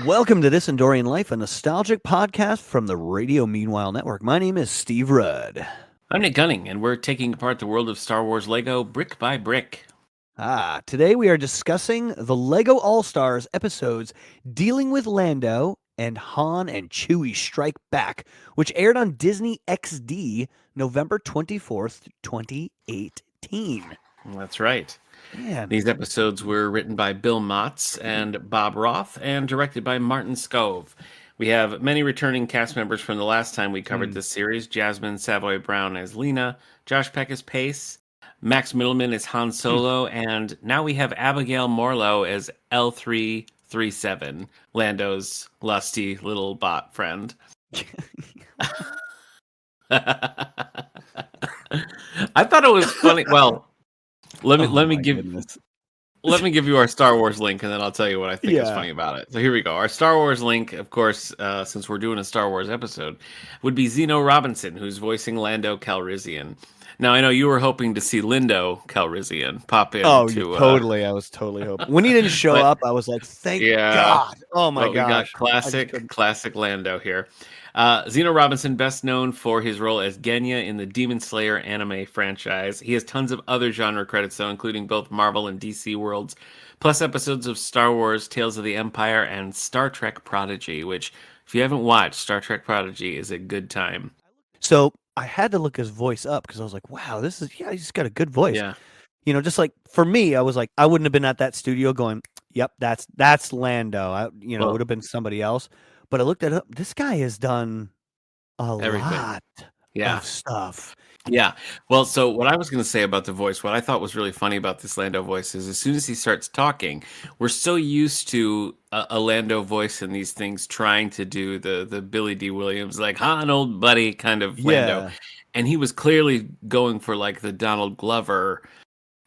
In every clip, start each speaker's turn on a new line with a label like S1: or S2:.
S1: Welcome to This Endorian Life, a nostalgic podcast from the Radio Meanwhile Network. My name is Steve Rudd.
S2: I'm Nick Gunning, and we're taking apart the world of Star Wars Lego brick by brick.
S1: Today we are discussing the Lego All-Stars episodes dealing with Lando and Han and Chewie Strike Back, which aired on Disney XD November 24th, 2018.
S2: That's right.
S1: Man.
S2: These episodes were written by Bill Motz and Bob Roth and directed by Martin Scove. We have many returning cast members from the last time we covered this series. Jasmine Savoy Brown as Lena, Josh Peck as Pace, Max Middleman as Han Solo, and now we have Abigail Morlow as L337, Lando's lusty little bot friend. I thought it was funny. Well, let me give you our Star Wars link, and then I'll tell you what I think is funny about it. So here we go. Our Star Wars link, of course, since we're doing a Star Wars episode, would be Zeno Robinson, who's voicing Lando Calrissian. Now, I know you were hoping to see Lindo Calrissian pop in.
S1: Totally. I was totally hoping. When he didn't show up, I was like, thank God. Oh, my gosh.
S2: We got classic Lando here. Zeno Robinson, best known for his role as Genya in the Demon Slayer anime franchise. He has tons of other genre credits, though, including both Marvel and DC Worlds, plus episodes of Star Wars, Tales of the Empire, and Star Trek Prodigy, which, if you haven't watched, Star Trek Prodigy is a good time.
S1: So I had to look his voice up because I was like, wow, he's got a good voice.
S2: Yeah.
S1: You know, just like for me, I was like, I wouldn't have been at that studio going, yep, that's Lando. It would have been somebody else. But I looked at it. This guy has done
S2: Everything.
S1: Lot of stuff.
S2: Yeah. Well, so what I was going to say about the voice, what I thought was really funny about this Lando voice is as soon as he starts talking, we're so used to a Lando voice in these things trying to do the Billy D. Williams, like, Han, old buddy kind of Lando. And he was clearly going for like the Donald Glover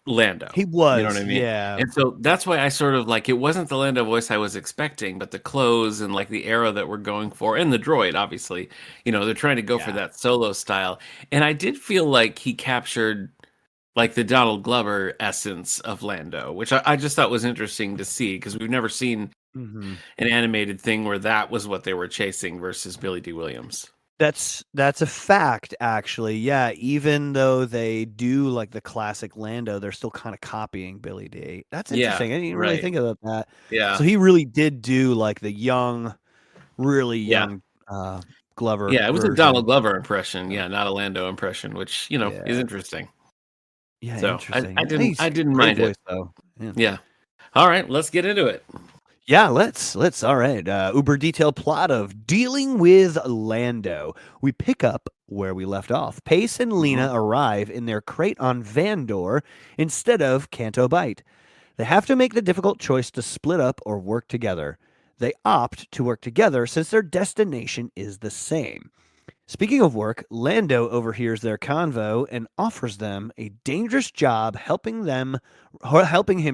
S2: Lando.
S1: He was,
S2: you know what I mean?
S1: Yeah.
S2: And so that's why I sort of like, it wasn't the Lando voice I was expecting, but the clothes and like the era that we're going for, and the droid, obviously, they're trying to go for that Solo style. And I did feel like he captured like the Donald Glover essence of Lando, which I just thought was interesting to see because we've never seen an animated thing where that was what they were chasing versus Billy D. Williams.
S1: That's a fact, actually. Yeah, even though they do like the classic Lando, they're still kind of copying Billy D. That's interesting. I didn't really think about that.
S2: Yeah.
S1: So he really did do like the young, really young Glover.
S2: Yeah, it was a Donald Glover impression. Yeah, not a Lando impression, which is interesting.
S1: Yeah,
S2: so
S1: interesting.
S2: I didn't mind it.
S1: Though.
S2: Yeah. All right, let's get into it.
S1: Yeah, let's. All right. Uber detailed plot of Dealing with Lando. We pick up where we left off. Pace and Lena arrive in their crate on Vandor instead of Canto Bight. They have to make the difficult choice to split up or work together. They opt to work together since their destination is the same. Speaking of work, Lando overhears their convo and offers them a dangerous job helping him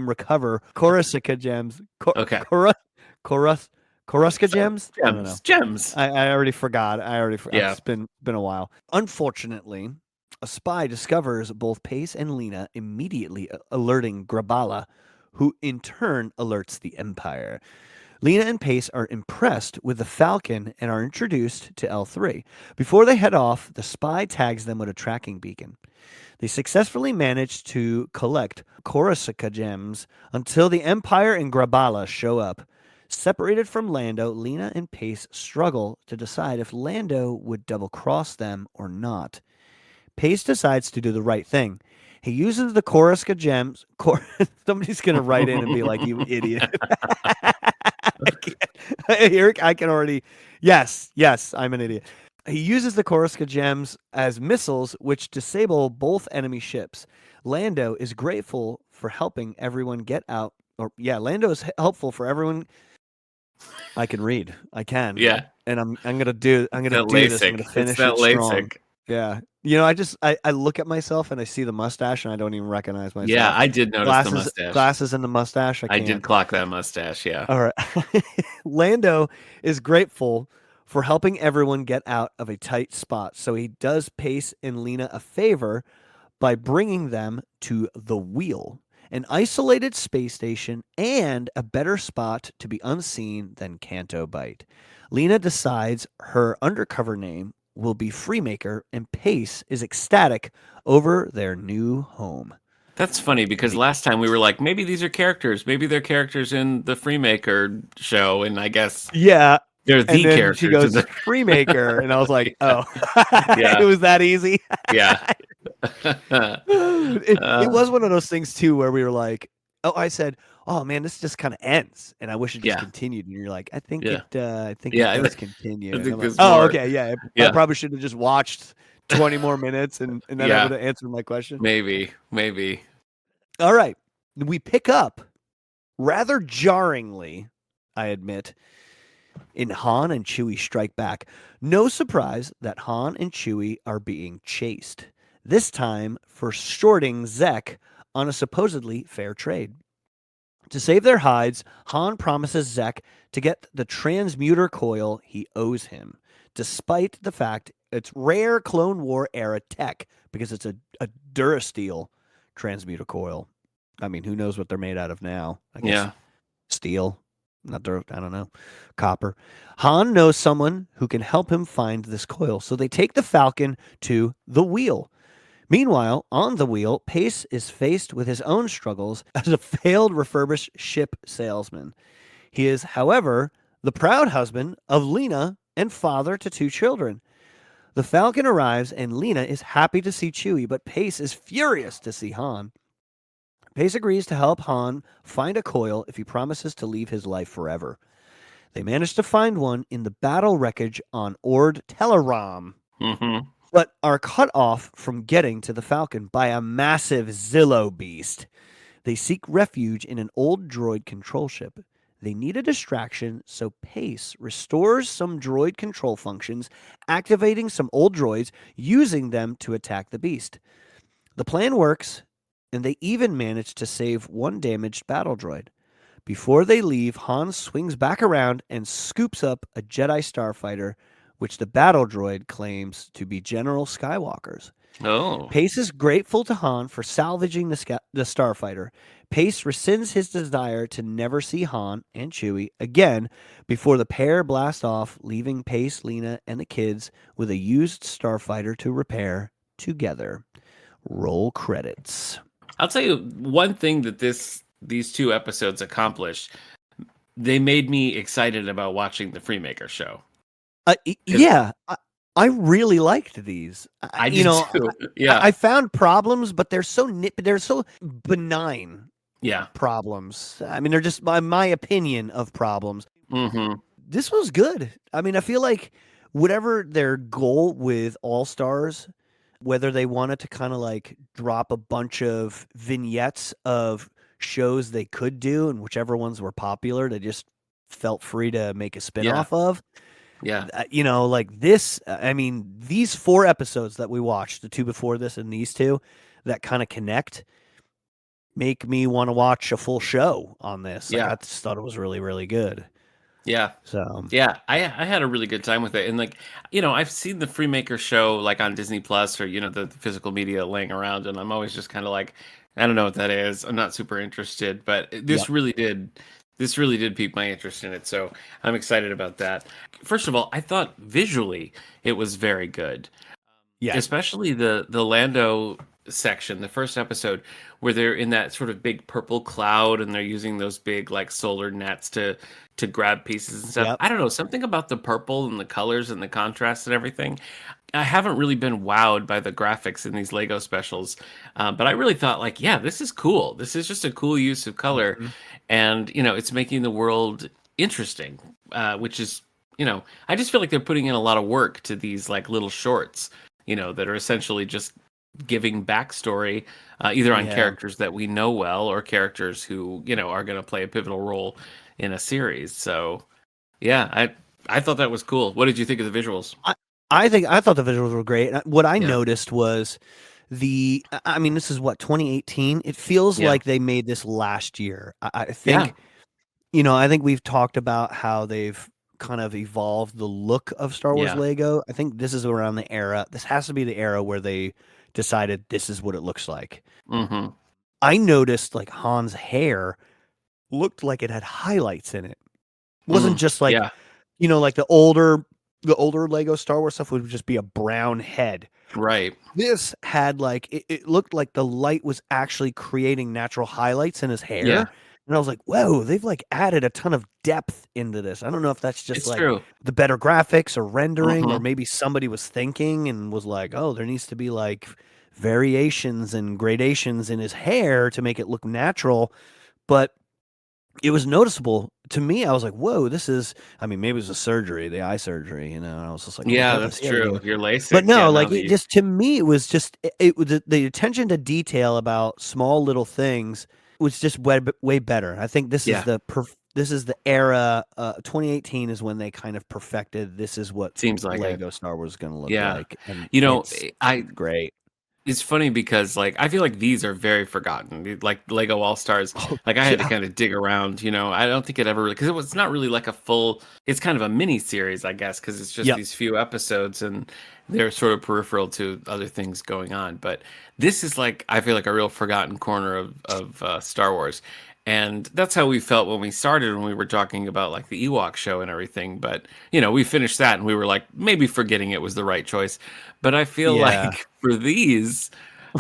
S1: recover Coruscant gems. Coruscant gems?
S2: Gems.
S1: I already forgot. Yeah. It's been a while. Unfortunately, a spy discovers both Pace and Lena, immediately alerting Grabala, who in turn alerts the Empire. Lena and Pace are impressed with the Falcon and are introduced to L3. Before they head off, the spy tags them with a tracking beacon. They successfully manage to collect Coruscant gems until the Empire and Grabala show up. Separated from Lando, Lena and Pace struggle to decide if Lando would double-cross them or not. Pace decides to do the right thing. He uses the Coruscant gems. Somebody's going to write in and be like, you idiot. I can already. Yes, I'm an idiot. He uses the Coruscant gems as missiles, which disable both enemy ships. Lando is grateful for helping everyone get out. Lando is helpful for everyone. I can read. I can.
S2: Yeah.
S1: And I'm gonna do this. I'm gonna finish it strong. Yeah. I look at myself and I see the mustache and I don't even recognize myself.
S2: Yeah, I did notice the mustache.
S1: Glasses and the mustache.
S2: I did clock that mustache, yeah.
S1: All right. Lando is grateful for helping everyone get out of a tight spot. So he does Pace and Lena a favor by bringing them to the wheel an isolated space station, and a better spot to be unseen than Canto Bight. Lena decides her undercover name will be Freemaker, and Pace is ecstatic over their new home.
S2: That's funny because
S1: They,
S2: last time we were like, maybe these are characters, maybe they're characters in the Freemaker show, and I guess
S1: yeah.
S2: they're
S1: And
S2: the
S1: then she
S2: characters in
S1: goes,
S2: the
S1: Freemaker. And I was like, oh,
S2: yeah,
S1: it was that easy.
S2: yeah,
S1: It
S2: uh,
S1: was one of those things, too, where we were like, oh, I said, oh, man, this just kind of ends. And I wish it just
S2: yeah,
S1: continued. And you're like,
S2: yeah,
S1: I think it
S2: yeah.
S1: does continue.
S2: I
S1: And I'm
S2: think
S1: like,
S2: there's
S1: oh,
S2: more.
S1: okay. Yeah. I
S2: Yeah,
S1: probably should have just watched 20 more minutes and then I
S2: yeah,
S1: would have answered my question.
S2: maybe.
S1: All right. We pick up rather jarringly, I admit, in Han and Chewie Strike Back. No surprise that Han and Chewie are being chased, this time for shorting Zek on a supposedly fair trade. To save their hides, Han promises Zek to get the transmuter coil he owes him, despite the fact it's rare Clone War era tech because it's a Durasteel transmuter coil. I mean, who knows what they're made out of now? I guess
S2: Yeah.
S1: steel, not dirt, I don't know, copper. Han knows someone who can help him find this coil, so they take the Falcon to the wheel. Meanwhile, on the wheel, Pace is faced with his own struggles as a failed refurbished ship salesman. He is, however, the proud husband of Lena and father to two children. The Falcon arrives, and Lena is happy to see Chewie, but Pace is furious to see Han. Pace agrees to help Han find a coil if he promises to leave his life forever. They manage to find one in the battle wreckage on Ord Teleram,
S2: Hmm.
S1: but are cut off from getting to the Falcon by a massive Zillo beast. They seek refuge in an old droid control ship. They need a distraction, so Pace restores some droid control functions, activating some old droids, using them to attack the beast. The plan works, and they even manage to save one damaged battle droid. Before they leave, Han swings back around and scoops up a Jedi starfighter, which the battle droid claims to be General Skywalker's.
S2: Oh,
S1: Pace is grateful to Han for salvaging the starfighter. Pace rescinds his desire to never see Han and Chewie again before the pair blast off, leaving Pace, Lena, and the kids with a used starfighter to repair together. Roll credits.
S2: I'll tell you one thing that these two episodes accomplished. They made me excited about watching the Freemaker show. 'Cause
S1: Yeah, I really liked these.
S2: I did too. Yeah,
S1: I found problems, but they're so benign
S2: yeah.
S1: problems. I mean, they're just my opinion of problems.
S2: Hmm.
S1: This was good. I mean, I feel like whatever their goal with All Stars, whether they wanted to kind of like drop a bunch of vignettes of shows they could do, and whichever ones were popular, they just felt free to make a
S2: Yeah,
S1: spinoff of.
S2: yeah,
S1: Like this, I mean, these 4 episodes that we watched, the two before this and these two, that kind of connect, make me want to watch a full show on this. Like,
S2: yeah,
S1: I just thought it was really, really good.
S2: yeah.
S1: So,
S2: Yeah, I had a really good time with it, and like I've seen the Freemaker show like on Disney Plus or the physical media laying around, and I'm always just kind of like, I don't know what that is. I'm not super interested, but
S1: yep.
S2: this really did pique my interest in it, so I'm excited about that. First of all, I thought visually it was very good,
S1: Yeah.
S2: especially the Lando section, the first episode where they're in that sort of big purple cloud and they're using those big like solar nets to grab pieces and stuff.
S1: Yep.
S2: I don't know, something about the purple and the colors and the contrast and everything. I haven't really been wowed by the graphics in these Lego specials, but I really thought like, yeah, this is cool. This is just a cool use of color,
S1: Mhm.
S2: and it's making the world interesting, which is I just feel like they're putting in a lot of work to these like little shorts, that are essentially just giving backstory, either on
S1: Yeah.
S2: characters that we know well or characters who are going to play a pivotal role in a series. So yeah, I thought that was cool. What did you think of the visuals?
S1: I, I thought the visuals were great. What I
S2: Yeah,
S1: noticed was I mean, this is what, 2018? It feels
S2: yeah,
S1: like they made this last year. I
S2: yeah,
S1: think I think we've talked about how they've kind of evolved the look of Star Wars
S2: yeah.
S1: Lego. I think this is around the era. This has to be the era where they decided this is what it looks like.
S2: Hmm.
S1: I noticed like Han's hair looked like it had highlights in it. It wasn't just like,
S2: Yeah,
S1: like the older Lego Star Wars stuff would just be a brown head.
S2: right.
S1: This had like it looked like the light was actually creating natural highlights in his hair.
S2: Yeah,
S1: And I was like, whoa, they've like added a ton of depth into this. I don't know if that's just
S2: it's
S1: like
S2: true.
S1: the better graphics or rendering, or
S2: Hmm.
S1: maybe somebody was thinking and was like, oh, there needs to be like variations and gradations in his hair to make it look natural. But it was noticeable to me. I was like, whoa, this is, I mean, maybe it was a surgery, the eye surgery, and I was just like, oh my
S2: Yeah,
S1: God,
S2: that's
S1: this, yeah, they
S2: true.
S1: go.
S2: Your
S1: But
S2: LASIK, yeah,
S1: no,
S2: now
S1: like
S2: that
S1: it
S2: you,
S1: just, to me, it was just, it was the attention to detail about small little things was just way better. I think
S2: yeah,
S1: this is the era, 2018 is when they kind of perfected, this is what
S2: seems like it.
S1: Lego Star Wars is going to look
S2: Yeah.
S1: like. And
S2: You know,
S1: it's great.
S2: it's funny because like I feel like these are very forgotten. Like Lego All Stars,
S1: Oh,
S2: like I had to
S1: yeah.
S2: kind of dig around. I don't think it ever really, because it was not really like a full. It's kind of a mini series, I guess, because it's just
S1: Yep.
S2: these few episodes and they're sort of peripheral to other things going on. But this is like I feel like a real forgotten corner of Star Wars. And that's how we felt when we started, when we were talking about like the Ewok show and everything. But we finished that and we were like maybe forgetting it was the right choice. But I feel
S1: Yeah.
S2: like for these,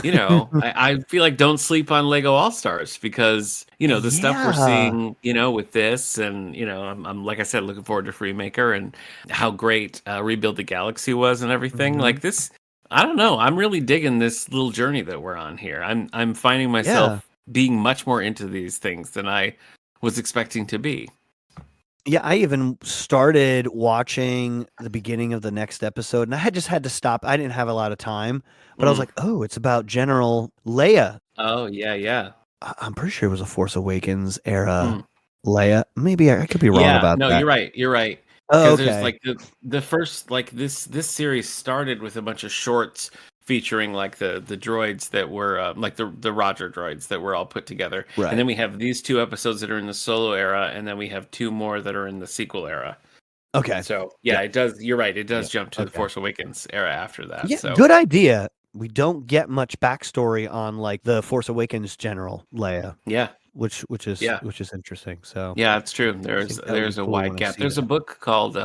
S2: I feel like don't sleep on Lego All Stars because, the stuff we're
S1: Yeah.
S2: seeing, with this and, I'm like I said, looking forward to Freemaker and how great Rebuild the Galaxy was and everything.
S1: Hmm.
S2: Like this, I don't know. I'm really digging this little journey that we're on here. I'm finding
S1: Yeah.
S2: myself being much more into these things than I was expecting to be.
S1: Yeah, I even started watching the beginning of the next episode, and I had just had to stop. I didn't have a lot of time, but I was
S2: Mm.
S1: like, "Oh, it's about General Leia."
S2: Oh, yeah, yeah.
S1: I'm pretty sure it was a Force Awakens era
S2: Mm.
S1: Leia. Maybe I could be wrong
S2: Yeah,
S1: about
S2: no,
S1: that.
S2: you're right. You're right.
S1: Oh,
S2: Because there's
S1: okay.
S2: like the first like this series started with a bunch of shorts featuring like the droids that were like the Roger droids that were all put together, and
S1: Right.
S2: then we have these two episodes that are in the solo era, and then we have two more that are in the sequel era.
S1: Okay.
S2: So yeah,
S1: Yep.
S2: it does. You're right. It does
S1: Yep.
S2: jump to the
S1: Okay.
S2: Force Awakens era after that.
S1: Yeah,
S2: So
S1: good idea. We don't get much backstory on like the Force Awakens General Leia,
S2: yeah, yeah.
S1: which is interesting. So
S2: Yeah, it's true.
S1: I
S2: There's
S1: think that'll be
S2: there's a
S1: cool
S2: wide
S1: when I
S2: gap.
S1: see
S2: There's a
S1: that.
S2: book called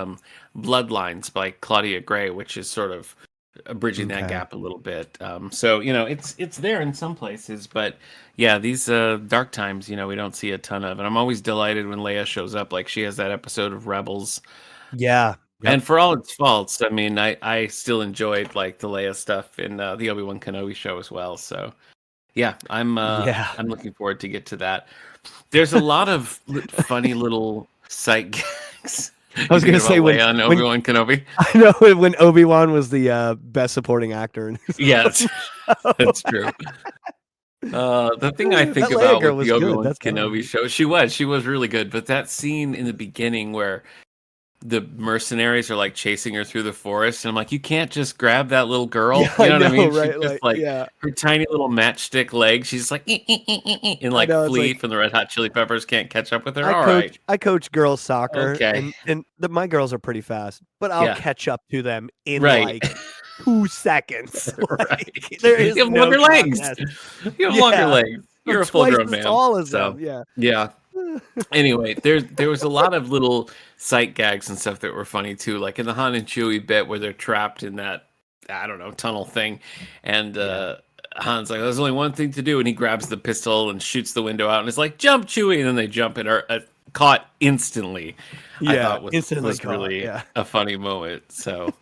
S2: Bloodlines by Claudia Gray, which is sort of bridging that
S1: Okay.
S2: gap a little bit. So it's there in some places, but yeah, these dark times, we don't see a ton of. And I'm always delighted when Leia shows up. Like she has that episode of Rebels,
S1: Yeah. Yep.
S2: and for all its faults, I mean, I still enjoyed like the Leia stuff in the Obi-Wan Kenobi show as well. So yeah,
S1: Yeah.
S2: I'm looking forward to get to that. There's a lot of funny little sight gags.
S1: I
S2: You
S1: was gonna
S2: thinking
S1: say
S2: about Leia and
S1: when
S2: Obi-Wan Kenobi?
S1: I know when Obi-Wan was the best supporting actor in his
S2: Yes,
S1: own show.
S2: that's true. The thing I
S1: That
S2: think
S1: Leia
S2: about
S1: girl
S2: with
S1: was
S2: the
S1: good.
S2: Obi-Wan
S1: That's
S2: Kenobi
S1: fine.
S2: show, she was really good. But that scene in the beginning where the mercenaries are like chasing her through the forest, and I'm like, you can't just grab that little
S1: Yeah,
S2: girl. You
S1: I
S2: know what I
S1: know,
S2: mean? She's
S1: right?
S2: just
S1: Like,
S2: like
S1: yeah,
S2: her tiny little matchstick legs. She's like, and
S1: I
S2: like
S1: know. It's
S2: Flea
S1: like
S2: from the Red Hot Chili Peppers can't catch up with her. All right,
S1: I coach girls soccer,
S2: okay,
S1: and my girls are pretty fast, but I'll
S2: yeah,
S1: catch up to them in
S2: right.
S1: like 2 seconds. Like there
S2: Right.
S1: is
S2: You have
S1: no
S2: longer legs.
S1: contest.
S2: You have longer
S1: Yeah,
S2: legs.
S1: I'm
S2: You're a full
S1: twice
S2: grown
S1: as
S2: man.
S1: tall as them.
S2: So
S1: Yeah.
S2: yeah. Anyway, there was a lot of little sight gags and stuff that were funny too, like in the Han and Chewie bit where they're trapped in that I don't know tunnel thing, and
S1: Yeah.
S2: Han's like, "There's only one thing to do," and he grabs the pistol and shoots the window out, and it's like, "Jump, Chewie!" And then they jump and are caught instantly. I
S1: Yeah.
S2: thought
S1: Instantly
S2: was
S1: caught.
S2: really
S1: Yeah.
S2: a funny moment. So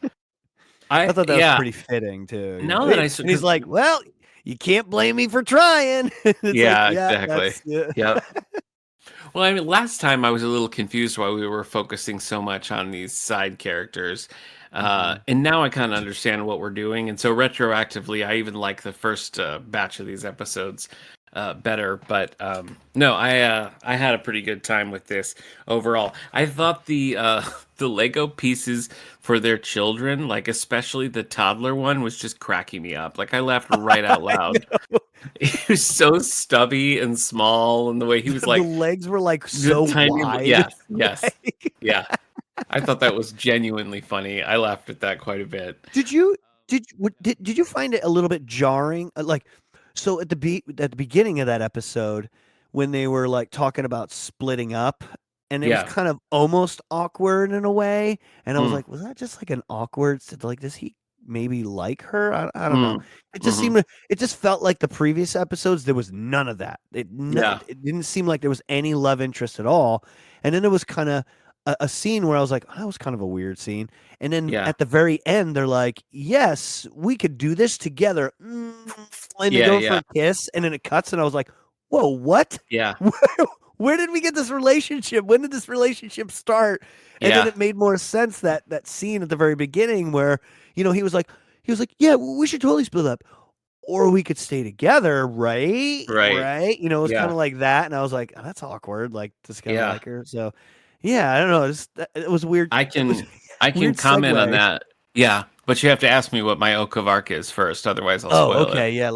S1: I
S2: I
S1: thought that was
S2: yeah.
S1: pretty fitting too.
S2: Now that I
S1: And he's
S2: because
S1: like, "Well, you can't blame me for trying." It's like,
S2: yeah,
S1: yeah,
S2: exactly.
S1: that's yeah.
S2: Yep. Well, I mean, last time I was a little confused why we were focusing so much on these side characters.
S1: Mhm.
S2: And now I kind of understand what we're doing. And so retroactively, I even like the first batch of these episodes better. But no, I had a pretty good time with this overall. I thought the the Lego pieces for their children, like especially the toddler one, was just cracking me up. Like I laughed right out
S1: I
S2: loud.
S1: know.
S2: He was so stubby and small, and the way he was
S1: The
S2: like
S1: legs were like
S2: the
S1: so
S2: tiny,
S1: wide.
S2: yes, yes,
S1: Like,
S2: yeah. I thought that was genuinely funny. I laughed at that quite a bit.
S1: did you did you find it a little bit jarring? Like So at the beginning of that episode, when they were like talking about splitting up, and it was
S2: Yeah.
S1: kind of almost awkward in a way, and I was
S2: Mm,
S1: like, was that just like an awkward? Like, does he maybe like her? I don't know.
S2: mm,
S1: It just
S2: hmm.
S1: seemed. It just felt like the previous episodes. There was none of that.
S2: Yeah.
S1: It didn't seem like there was any love interest at all. And then there was kind of a scene where I was like, oh, that was kind of a weird scene. And then
S2: Yeah.
S1: at the very end, they're like, yes, we could do this together. And they
S2: Yeah.
S1: go for
S2: Yeah.
S1: a kiss, and then it cuts, and I was like, whoa, what?
S2: Yeah.
S1: Where did we get this relationship? When did this relationship start? And then
S2: Yeah.
S1: it made more sense that scene at the very beginning where, he was like, yeah, we should totally split up. Or we could stay together, right?
S2: Right.
S1: Right? It was kind
S2: Yeah.
S1: of like that. And I was like, oh, that's awkward. Like, this guy
S2: Yeah.
S1: like her. So, yeah, I don't know. It was weird.
S2: I
S1: It was
S2: can I can
S1: weird
S2: comment on
S1: segue.
S2: that. Yeah, but you have to ask me what my Oak of Arc is first, otherwise I'll
S1: Oh,
S2: spoil it.
S1: okay. Yeah,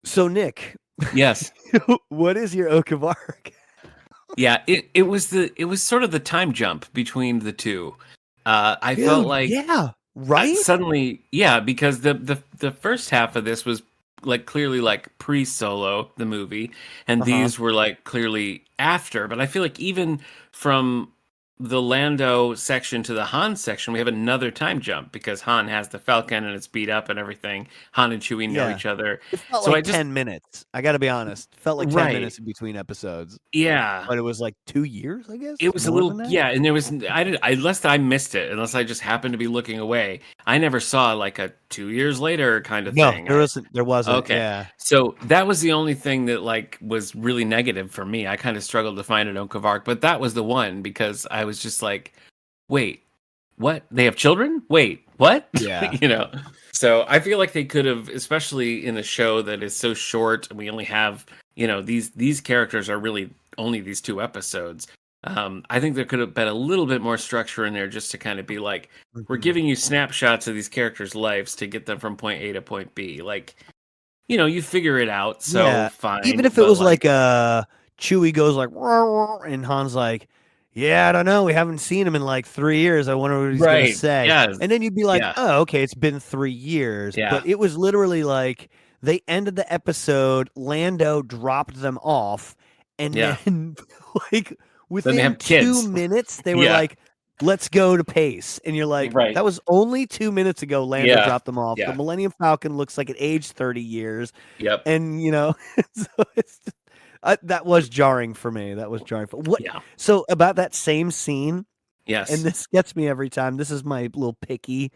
S1: so Nick,
S2: Yes.
S1: what is your Oak of Arc?
S2: Yeah, it was sort of the time jump between the two. I felt
S1: Dude,
S2: like
S1: yeah, right?
S2: suddenly, yeah, because the first half of this was like clearly like pre-Solo the movie, and
S1: Uh-huh.
S2: these were like clearly after. But I feel like even from the Lando section to the Han section, we have another time jump because Han has the Falcon and it's beat up and everything. Han and Chewie know
S1: Yeah.
S2: each other,
S1: It felt
S2: so
S1: like
S2: I just
S1: 10 minutes. I gotta be honest. It felt like 10
S2: right,
S1: minutes in between episodes.
S2: yeah.
S1: But it was like 2 years, I guess?
S2: It was a
S1: More than
S2: little,
S1: that?
S2: yeah, and there was I did I unless I missed it, unless I just happened to be looking away. I never saw like a 2 years later kind of
S1: No,
S2: thing.
S1: there wasn't,
S2: Okay.
S1: yeah.
S2: So that was the only thing that like was really negative for me. I kind of struggled to find an Oak of Arc, but that was the one because I was just like, wait, what? They have children? Wait, what?
S1: Yeah.
S2: you know. So I feel like they could have, especially in a show that is so short and we only have, these characters are really only these 2 episodes. I think there could have been a little bit more structure in there just to kind of be like, we're
S1: Mhm.
S2: giving you snapshots of these characters' lives to get them from point A to point B. Like, you figure it out, so
S1: Yeah, even
S2: fine.
S1: if it
S2: But
S1: was
S2: like,
S1: like, Chewie goes like, "Roar, roar," and Han's like, "Yeah, I don't know. We haven't seen him in like 3 years. I wonder what he's gonna
S2: right?
S1: say."
S2: Yes,
S1: And then you'd be like,
S2: yeah,
S1: "Oh, okay, it's been 3 years."
S2: yeah,
S1: But it was literally like they ended the episode, Lando dropped them off, and
S2: yeah.
S1: then like
S2: Then they
S1: within
S2: have
S1: 2
S2: kids.
S1: minutes they were
S2: Yeah,
S1: like, "Let's go to Pace." And you're like,
S2: right.
S1: "That was only 2 minutes ago Lando
S2: Yeah,
S1: dropped them off. The
S2: yeah,
S1: Millennium Falcon looks like it aged 30 years."
S2: yep,
S1: And so that was jarring for me. That was jarring for what.
S2: yeah,
S1: So about that same scene, and
S2: yes,
S1: this gets me every time. This is my little picky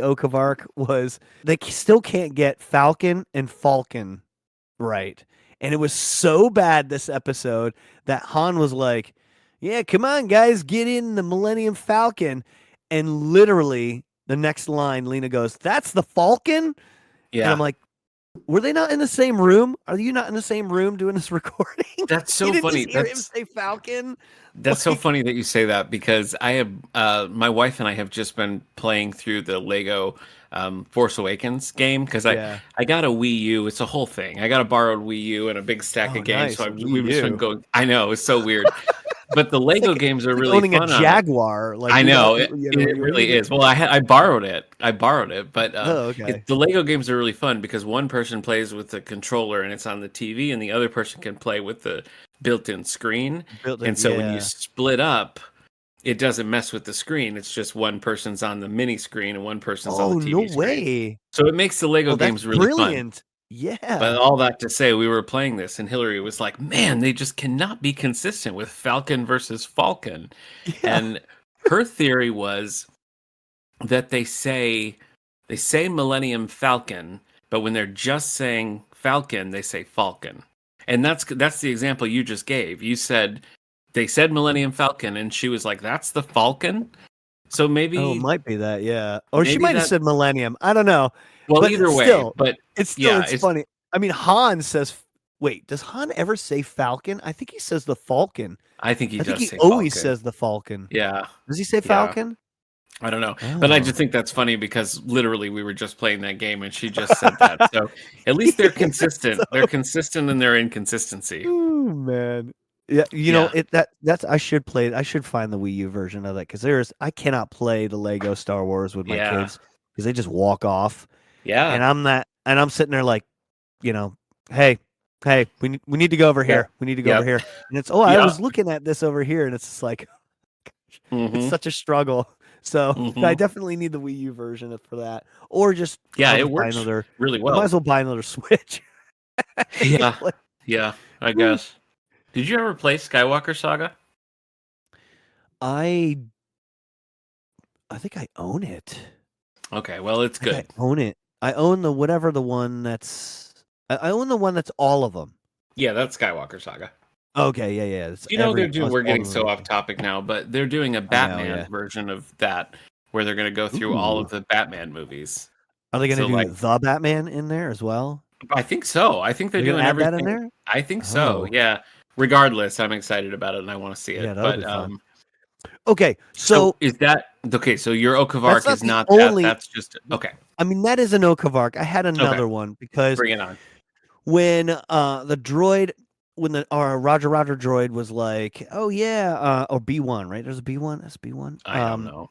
S1: oak of arc. Was they still can't get Falcon and Falcon right, and it was so bad this episode that Han was like, "Yeah, come on, guys, get in the Millennium Falcon," and literally the next line, Lena goes, "That's the Falcon," and I'm
S2: yeah.
S1: like, were they not in the same room? Are you not in the same room doing this recording?
S2: That's
S1: You
S2: so
S1: didn't
S2: funny.
S1: just hear him say Falcon?
S2: That's so
S1: Like,
S2: funny that you say that because I have my wife and I have just been playing through the Lego Force Awakens game because
S1: yeah.
S2: I got a Wii U. It's a whole thing. I got a borrowed Wii U and a big stack
S1: Oh,
S2: of games.
S1: nice.
S2: So
S1: A Wii
S2: we've just been
S1: U.
S2: going. I know it's so weird, but the
S1: It's
S2: Lego
S1: like
S2: games are
S1: it's like
S2: really
S1: owning a
S2: fun on it.
S1: Jaguar. Like
S2: I
S1: we got,
S2: know it
S1: what do you
S2: really
S1: get?
S2: is. Well, I borrowed it. I borrowed it, but
S1: Oh, okay.
S2: the Lego games are really fun because one person plays with the controller and it's on the TV, and the other person can play with the built-in screen.
S1: Built in,
S2: And so when you
S1: yeah.
S2: split up, it doesn't mess with the screen. It's just one person's on the mini screen and one person's on the
S1: Oh, no
S2: TV screen.
S1: way.
S2: So it makes the Lego
S1: Oh, that's
S2: games really fun.
S1: brilliant.
S2: But
S1: Yeah.
S2: all that to say, we were playing this, and Hillary was like, "Man, they just cannot be consistent with Falcon versus Falcon."
S1: Yeah.
S2: And her theory was that they say Millennium Falcon, but when they're just saying Falcon, they say Falcon. And that's the example you just gave. You said they said Millennium Falcon, and she was like, "That's the Falcon." So
S1: Oh, it might be that, yeah. Or she
S2: maybe
S1: might have
S2: that.
S1: said Millennium. I don't know.
S2: Well,
S1: But
S2: either way,
S1: still,
S2: but yeah,
S1: it's funny. I mean, Han says, wait, does Han ever say Falcon? I think he says the Falcon.
S2: I think he
S1: I think
S2: does
S1: he
S2: say
S1: always
S2: Falcon.
S1: says the Falcon.
S2: Yeah,
S1: Does he say
S2: yeah.
S1: Falcon?
S2: I don't know, but I
S1: Oh.
S2: just think that's funny because literally we were just playing that game and she just said that. So at least they're
S1: Yeah,
S2: consistent.
S1: so
S2: They're consistent in their inconsistency.
S1: ooh, man. Yeah,
S2: Yeah,
S1: that's I should play it. I should find the Wii U version of that because I cannot play the Lego Star Wars with my
S2: yeah,
S1: kids because they just walk off. And
S2: yeah.
S1: and I'm sitting there like, you know, hey, hey, we need to go over
S2: Yep.
S1: here. We need to go over
S2: Yep.
S1: here. And it's, oh, I
S2: Yep.
S1: was looking at this over here, and it's just like it's
S2: Mm-hmm.
S1: such a struggle. So I
S2: Mm-hmm.
S1: definitely need the Wii U version for that, or just
S2: Yeah,
S1: I'll
S2: it
S1: just buy
S2: works
S1: another.
S2: really
S1: I might
S2: well.
S1: as well buy another Switch. And get
S2: Yeah.
S1: play.
S2: Yeah, I
S1: Woo.
S2: guess. Did you ever play Skywalker Saga?
S1: I I think I own it.
S2: Okay, well, it's
S1: I think I
S2: good.
S1: own it. I own the whatever the one that's. I own the one that's all of them.
S2: Yeah, that's Skywalker Saga.
S1: Okay, yeah, yeah. It's
S2: You know they're
S1: every.
S2: doing.
S1: It's
S2: We're
S1: all
S2: getting
S1: the
S2: so off
S1: movies.
S2: topic now, but they're doing a
S1: I know.
S2: Batman
S1: Yeah.
S2: version of that, where they're going to go through all
S1: Ooh.
S2: of the Batman movies.
S1: Are they going to
S2: So,
S1: do
S2: like,
S1: the Batman in there as well?
S2: I think so. I think they're
S1: They're going to
S2: doing
S1: add that in
S2: everything.
S1: there?
S2: I think so.
S1: Oh,
S2: Yeah. Regardless, I'm excited about it and I want to see
S1: yeah,
S2: it.
S1: that'll be
S2: But
S1: fun. Okay,
S2: so
S1: so
S2: is that okay? So your Oak of
S1: that's
S2: Arc
S1: not
S2: is
S1: the
S2: not that.
S1: only.
S2: That's just okay.
S1: I mean, that is an Okavark. I had
S2: Okay,
S1: another one because
S2: bring it on.
S1: when the droid, when the Roger Roger droid was like, oh yeah, or B1, right? There's a B1. That's B1.
S2: I don't know.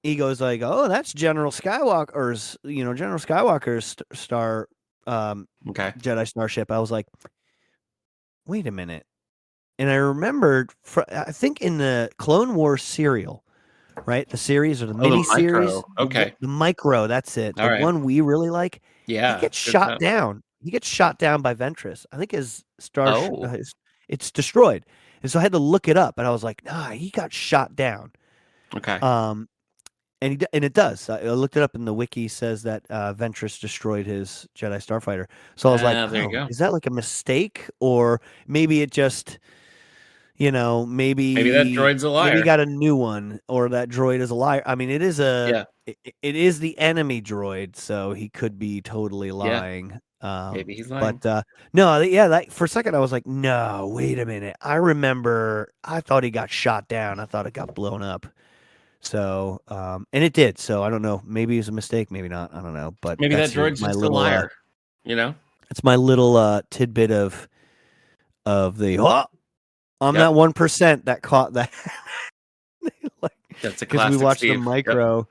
S1: He goes like, "Oh, that's General Skywalker's, General Skywalker's star, um,
S2: Okay.
S1: Jedi starship." I was like, "Wait a minute!" And I remembered, I think in the Clone Wars serial, right, the series or the
S2: Oh, the
S1: mini series,
S2: micro. Okay.
S1: the micro, that's it,
S2: All
S1: the
S2: right.
S1: one we really like. He
S2: Yeah,
S1: gets
S2: it's good
S1: shot
S2: stuff.
S1: down. He gets shot down by Ventress. I think
S2: Oh,
S1: it's destroyed, and so I had to look it up, and I was like, "Nah, he got shot down."
S2: okay.
S1: Um, and it does. I looked it up, and the wiki says that Ventress destroyed his Jedi Starfighter. So I was like,
S2: There you
S1: "Oh,
S2: go.
S1: is that like a mistake, or maybe it just,
S2: Maybe that droid's a
S1: maybe he
S2: liar.
S1: got a new one, or that droid is a liar." I mean,
S2: Yeah.
S1: it is the enemy droid, so he could be totally
S2: Yeah.
S1: lying.
S2: Maybe he's lying.
S1: But no, yeah, like for a second I was like, "No, wait a minute. I remember. I thought he got shot down. I thought it got blown up." So, and it did. So I don't know. Maybe it was a mistake. Maybe not. I don't know. But
S2: Maybe that droid's
S1: my
S2: just a
S1: little
S2: liar. You know?
S1: it's my little tidbit of the I'm that
S2: Yep.
S1: 1% that caught that, like,
S2: That's a
S1: because we
S2: classic
S1: watched the
S2: Steve. Yep.
S1: micro.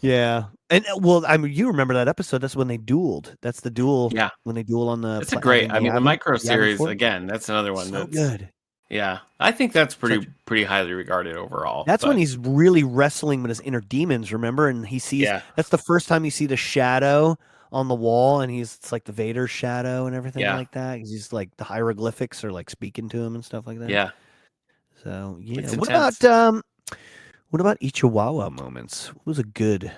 S1: Yeah, and well, I mean, you remember that episode? That's when they dueled. That's the duel
S2: Yeah.
S1: when they duel on the
S2: It's a great.
S1: in
S2: I mean, the micro
S1: Yavin
S2: series
S1: 4.
S2: again. That's another one.
S1: So
S2: That's
S1: good.
S2: yeah. I think that's
S1: Such
S2: pretty highly regarded overall.
S1: That's when
S2: But
S1: he's really wrestling with his inner demons, remember? And he sees
S2: yeah,
S1: that's the first time you see the shadow on the wall, and it's like the Vader shadow and everything
S2: yeah,
S1: like that. He's like the hieroglyphics are like speaking to him and stuff like that.
S2: yeah.
S1: So yeah.
S2: It's intense.
S1: What about Ichiwawa moments? What was a good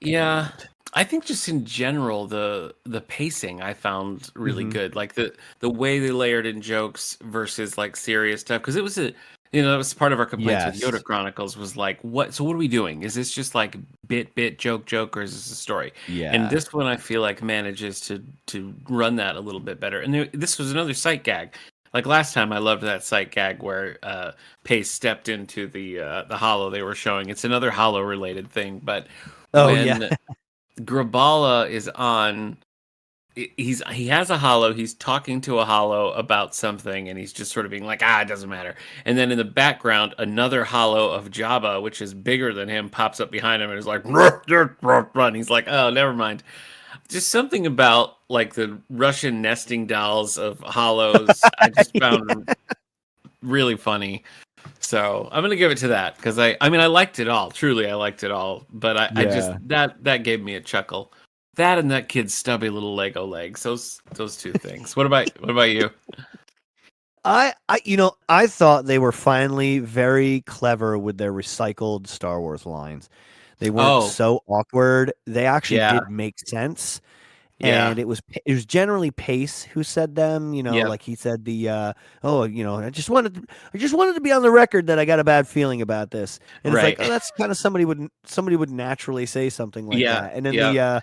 S2: Yeah.
S1: moment?
S2: I think just in general the pacing I found really
S1: Hmm.
S2: good. Like the way they layered in jokes versus like serious stuff because it was a that was part of our complaints with Yoda
S1: Yes.
S2: Chronicles was like what are we doing? Is this just like bit joke or is this a story? And
S1: Yeah.
S2: this one I feel like manages to run that a little bit better. And this was another sight gag. Like last time I loved that sight gag where Pace stepped into the hollow they were showing. It's another hollow related thing, but
S1: Oh yeah.
S2: when Grabala is on. He has a hollow. He's talking to a hollow about something, and he's just sort of being like, it doesn't matter. And then in the background, another hollow of Jabba, which is bigger than him, pops up behind him and is like, run. He's like, oh, never mind. Just something about like the Russian nesting dolls of hollows. I just found really funny. So I'm gonna give it to that because I mean I liked it all. Truly, I liked it all. But I just
S1: Yeah.
S2: that gave me a chuckle. That and that kid's stubby little Lego legs. Those two things. What about you?
S1: I thought they were finally very clever with their recycled Star Wars lines. They weren't
S2: Oh
S1: so awkward. They actually
S2: yeah,
S1: did make sense.
S2: yeah,
S1: And it was generally Pace who said them,
S2: yep,
S1: like he said I just wanted to be on the record that I got a bad feeling about this. And it's like,
S2: right,
S1: oh, that's kind of somebody would naturally say something like
S2: yeah,
S1: that. And then
S2: yep,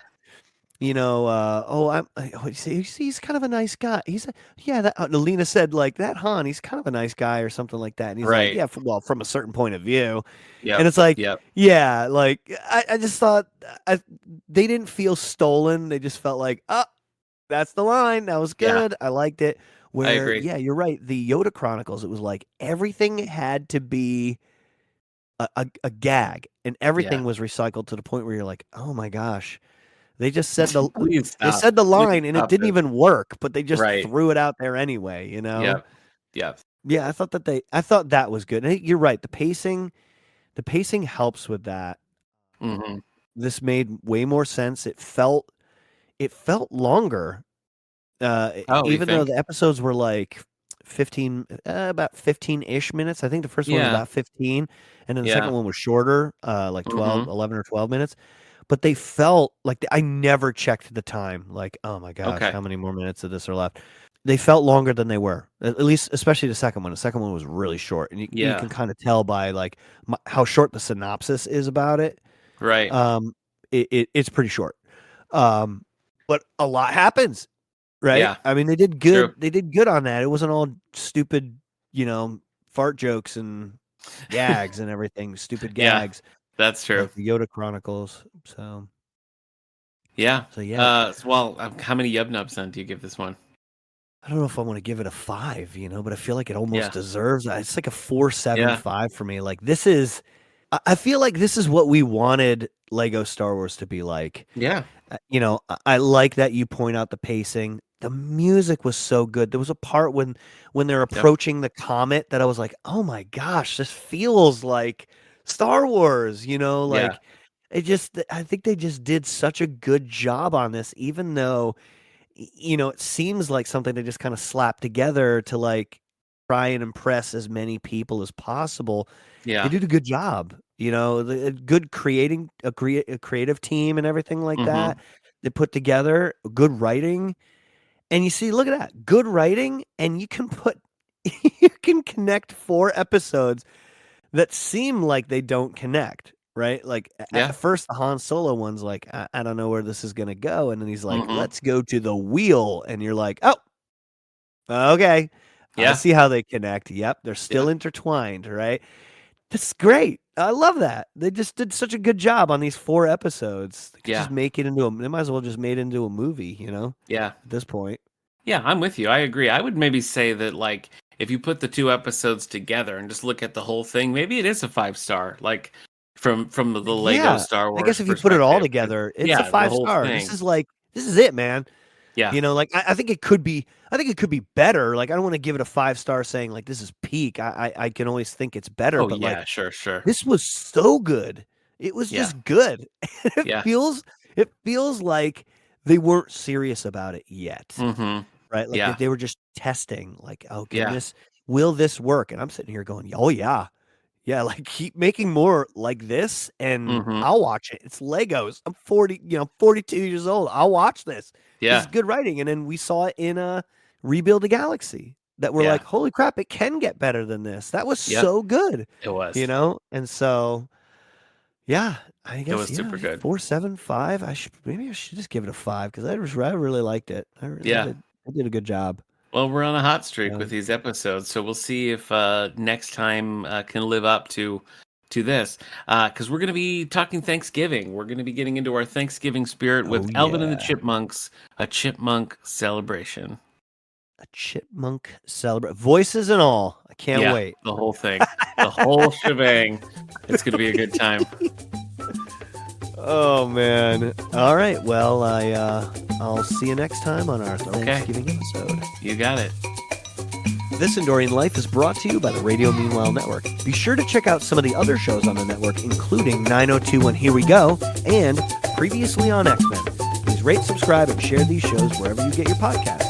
S1: he's kind of a nice guy. Yeah, that Alina said like that Han, he's kind of a nice guy or something like that. And he's like,
S2: right,
S1: yeah, from a certain point of view. And
S2: yep,
S1: it's like,
S2: yep,
S1: yeah, like I just thought they didn't feel stolen. They just felt like, oh, that's the line. That was
S2: yeah.
S1: good. I liked it.
S2: I
S1: Where,
S2: agree.
S1: yeah, you're right. The Yoda Chronicles, it was like everything had to be a gag, and
S2: Yeah,
S1: everything was recycled to the point where you're like, oh my gosh, They just said the
S2: Please
S1: they
S2: stop.
S1: said the
S2: Please
S1: line and it
S2: stop
S1: didn't
S2: this.
S1: even work, but they just
S2: Right.
S1: threw it out there anyway, you know?
S2: Yep. Yep.
S1: Yeah, I thought that was good. And you're right. The pacing helps with that.
S2: Hmm.
S1: This made way more sense. It felt longer.
S2: Oh, you
S1: Even though
S2: think?
S1: the episodes were like 15 about 15-ish minutes. I think the first one was
S2: Yeah.
S1: about 15 and then the second
S2: Yeah.
S1: one was shorter, like
S2: Hmm.
S1: 11 or 12 minutes. But they felt like I never checked the time. Like, oh my gosh,
S2: Okay.
S1: how many more minutes of this are left? They felt longer than they were. At least, especially the second one. The second one was really short, and you
S2: Yeah.
S1: can kind of tell by like how short the synopsis is about it.
S2: Right.
S1: Um, it's pretty short. Um, but a lot happens, right?
S2: Yeah.
S1: I mean, they did
S2: True.
S1: good. They did good on that. It wasn't all stupid, you know, fart jokes and gags and everything. Stupid
S2: Yeah.
S1: gags
S2: That's true.
S1: like the Yoda Chronicles. So,
S2: Yeah.
S1: so yeah.
S2: Well, how many yub nubs then do you give this one?
S1: I don't know if I want to give it a 5, but I feel like it almost
S2: Yeah.
S1: deserves that. It's like a
S2: Yeah.
S1: 4.75 for me. Like this is I feel like this is what we wanted Lego Star Wars to be like.
S2: Yeah.
S1: I like that you point out the pacing. The music was so good. There was a part when they're
S2: Yep.
S1: approaching the comet that I was like, "Oh my gosh, this feels like Star Wars,"
S2: Yeah.
S1: like I think they just did such a good job on this even though it seems like something they just kind of slapped together to like try and impress as many people as possible. They
S2: Yeah.
S1: did a good job, good creating a creative team and everything like
S2: Hmm.
S1: that. They put together good writing, and you see, look at that, good writing, and you can put you can connect 4 episodes that seem like they don't connect, right? Like
S2: Yeah.
S1: at first, the Han Solo one's like, I don't know where this is gonna go, and then he's like,
S2: Hmm.
S1: let's go to the wheel, and you're like, oh, okay, I
S2: Yeah.
S1: see how they connect. Yep, they're still
S2: Yeah.
S1: intertwined, right? That's great. I love that. They just did such a good job on these 4 episodes. They could just
S2: Yeah.
S1: make it into they might as well just made it into a movie,
S2: Yeah.
S1: at this point.
S2: Yeah. I'm with you. I agree. I would maybe say that, like, if you put the two episodes together and just look at the whole thing, maybe it is a 5 star. Like, from the Lego
S1: Yeah.
S2: Star
S1: I guess
S2: Wars
S1: if you put it all
S2: perspective. 'Cause,
S1: together, it's a
S2: yeah, the
S1: five
S2: whole
S1: star.
S2: thing.
S1: This is it, man.
S2: Yeah.
S1: Like I think it could be better. Like I don't want to give it a 5 star saying like this is peak. I can always think it's better,
S2: Oh
S1: but
S2: yeah.
S1: like
S2: Sure. Sure.
S1: this was so good. It was
S2: Yeah.
S1: just good. It
S2: Yeah.
S1: feels like they weren't serious about it yet.
S2: Hmm.
S1: Right? Like
S2: Yeah.
S1: they were just testing, like, oh,
S2: Yeah.
S1: will this work? And I'm sitting here going, oh yeah. Yeah, like keep making more like this and
S2: Hmm.
S1: I'll watch it. It's Legos. I'm 40, 42 years old. I'll watch this. This is
S2: Yeah.
S1: good writing. And then we saw it in Rebuild a Galaxy that we're
S2: Yeah.
S1: like, holy crap, it can get better than this. That was
S2: Yep.
S1: so good,
S2: It was.
S1: And so yeah, I
S2: It
S1: guess
S2: was super good.
S1: 4.75. I should just give it a 5 because I really liked it.
S2: Yeah.
S1: I did a good job.
S2: Well, we're on a hot streak with
S1: So,
S2: these episodes, so we'll see if next time can live up to this. Because we're going to be talking Thanksgiving. We're going to be getting into our Thanksgiving spirit
S1: oh
S2: with Alvin and the
S1: yeah.
S2: Chipmunks, a chipmunk celebration.
S1: A chipmunk celebrate voices and all. I can't
S2: Yeah,
S1: wait.
S2: the whole thing, the whole shebang. It's going to be a good time.
S1: Oh man. All right. Well, I'll see you next time on our Thanksgiving episode.
S2: You got it.
S1: This Endorian Life is brought to you by the Radio Meanwhile Network. Be sure to check out some of the other shows on the network, including 902 Here We Go and previously on X-Men. Please rate, subscribe, and share these shows wherever you get your podcasts.